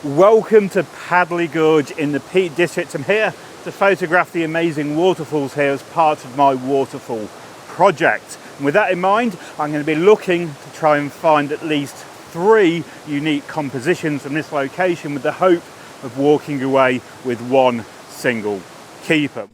Welcome to Padley Gorge in the Peak District. I'm here to photograph the amazing waterfalls here as part of my Waterfall project. And with that in mind, I'm going to be looking to try and find at least 3 unique compositions from this location with the hope of walking away with one single keeper.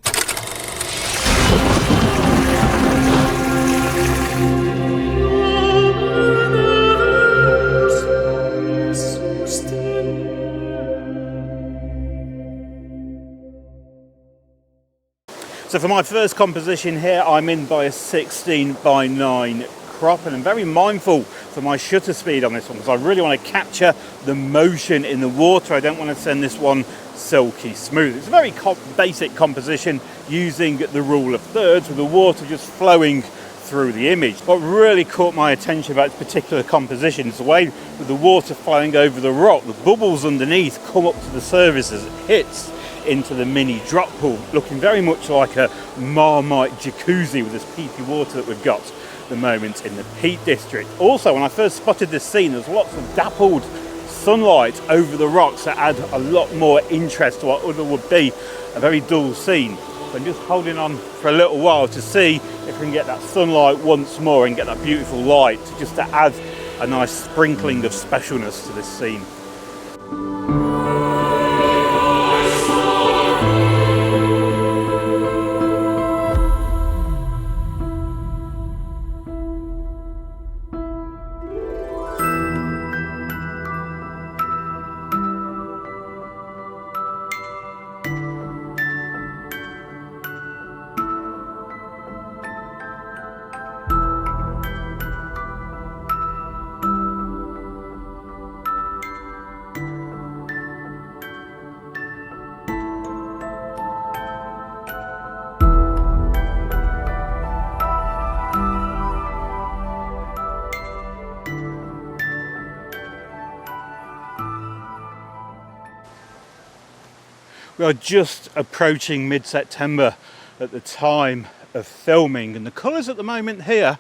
So for my first composition here, I'm in by a 16:9 crop, and I'm very mindful for my shutter speed on this one because I really want to capture the motion in the water. I don't want to send this one silky smooth. It's a very basic composition using the rule of thirds with the water just flowing through the image. What really caught my attention about this particular composition is the way with the water flowing over the rock, the bubbles underneath come up to the surface as it hits into the mini drop pool, looking very much like a Marmite jacuzzi with this peaty water that we've got at the moment in the Peak District. Also, when I first spotted this scene, there's lots of dappled sunlight over the rocks that add a lot more interest to what other would be a very dull scene. So I'm just holding on for a little while to see if we can get that sunlight once more and get that beautiful light just to add a nice sprinkling of specialness to this scene. We are just approaching mid-September at the time of filming, and the colours at the moment here,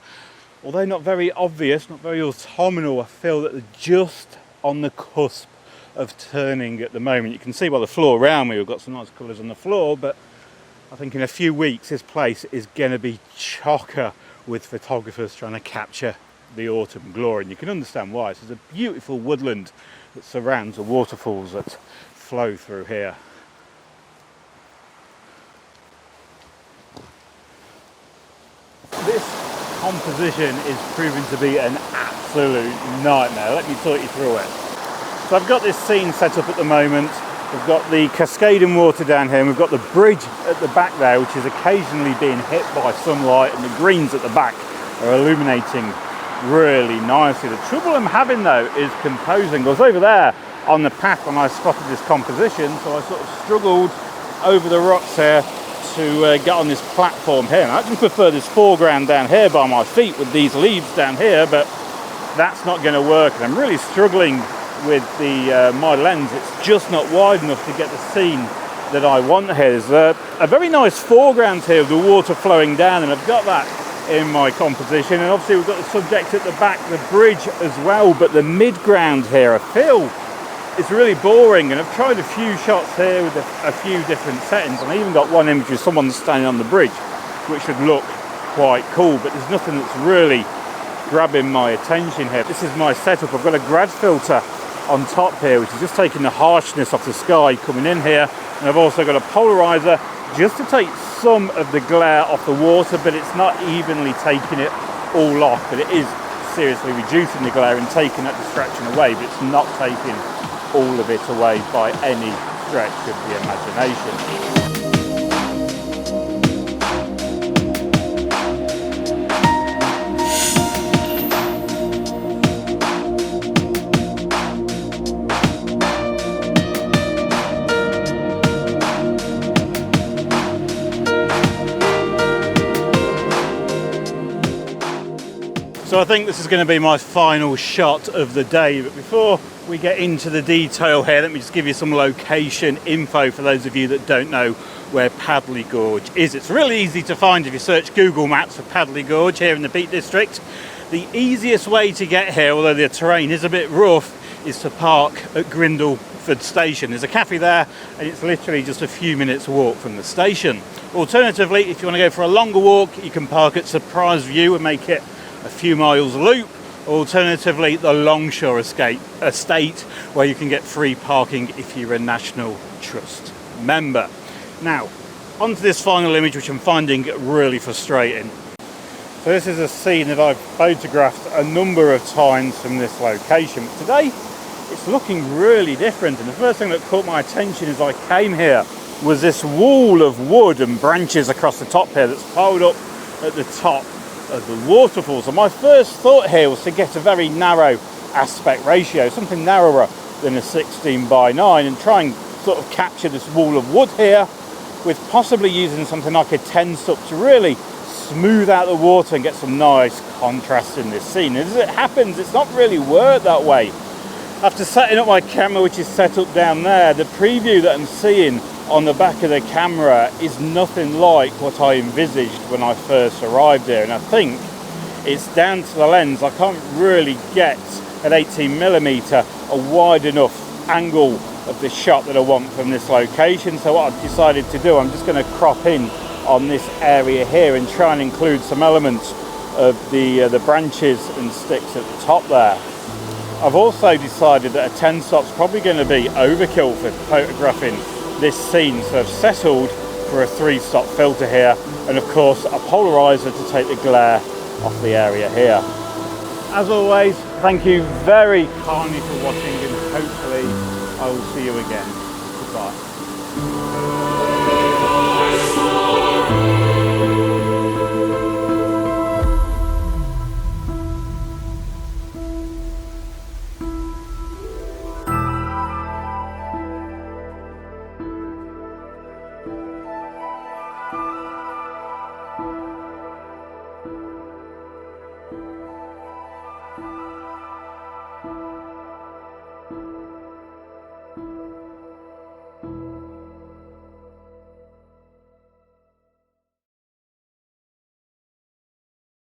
although not very obvious, not very autumnal, I feel that they're just on the cusp of turning at the moment. You can see by the floor around me, we've got some nice colours on the floor, but I think in a few weeks this place is going to be chocker with photographers trying to capture the autumn glory, and you can understand why. This is a beautiful woodland that surrounds the waterfalls that flow through here. This composition is proving to be an absolute nightmare. Let me talk you through it. So I've got this scene set up at the moment. We've got the cascading water down here, and we've got the bridge at the back there, which is occasionally being hit by sunlight, and the greens at the back are illuminating really nicely. The trouble I'm having though is composing. I was over there on the path when I spotted this composition, so I sort of struggled over the rocks here to get on this platform here. And I actually prefer this foreground down here by my feet with these leaves down here, but that's not going to work. And I'm really struggling with the my lens. It's just not wide enough to get the scene that I want here. There's a very nice foreground here with the water flowing down, and I've got that in my composition. And obviously we've got the subject at the back, the bridge as well, but the mid-ground here, I feel it's really boring, and I've tried a few shots here with a few different settings, and I even got one image with someone standing on the bridge, which would look quite cool, but there's nothing that's really grabbing my attention here. This is my setup. I've got a grad filter on top here, which is just taking the harshness off the sky coming in here, and I've also got a polarizer just to take some of the glare off the water, but it's not evenly taking it all off, but it is seriously reducing the glare and taking that distraction away, but it's not taking all of it away by any stretch of the imagination. So I think this is going to be my final shot of the day, but before we get into the detail here, let me just give you some location info for those of you that don't know where Padley Gorge is. It's really easy to find if you search Google Maps for Padley Gorge here in the Peak District. The easiest way to get here, although the terrain is a bit rough, is to park at Grindle Watford station. There's a cafe there and it's literally just a few minutes walk from the station. Alternatively, if you want to go for a longer walk, you can park at Surprise View and make it a few miles loop. Alternatively, the Longshore Estate, where you can get free parking if you're a National Trust member. Now, onto this final image, which I'm finding really frustrating. So this is a scene that I've photographed a number of times from this location. But today, it's looking really different. And the first thing that caught my attention as I came here was this wall of wood and branches across the top here that's piled up at the top of the waterfall. So my first thought here was to get a very narrow aspect ratio, something narrower than a 16:9, and try and sort of capture this wall of wood here with possibly using something like a 10-stop to really smooth out the water and get some nice contrast in this scene. And as it happens, it's not really worked that way. After setting up my camera, which is set up down there, the preview that I'm seeing on the back of the camera is nothing like what I envisaged when I first arrived here. And I think it's down to the lens. I can't really get at 18mm a wide enough angle of the shot that I want from this location. So what I've decided to do, I'm just going to crop in on this area here and try and include some elements of the branches and sticks at the top there. I've also decided that a 10-stop's probably going to be overkill for photographing this scene, so I've settled for a 3-stop filter here, and of course a polarizer to take the glare off the area here. As always, thank you very kindly for watching, and hopefully I will see you again. Goodbye.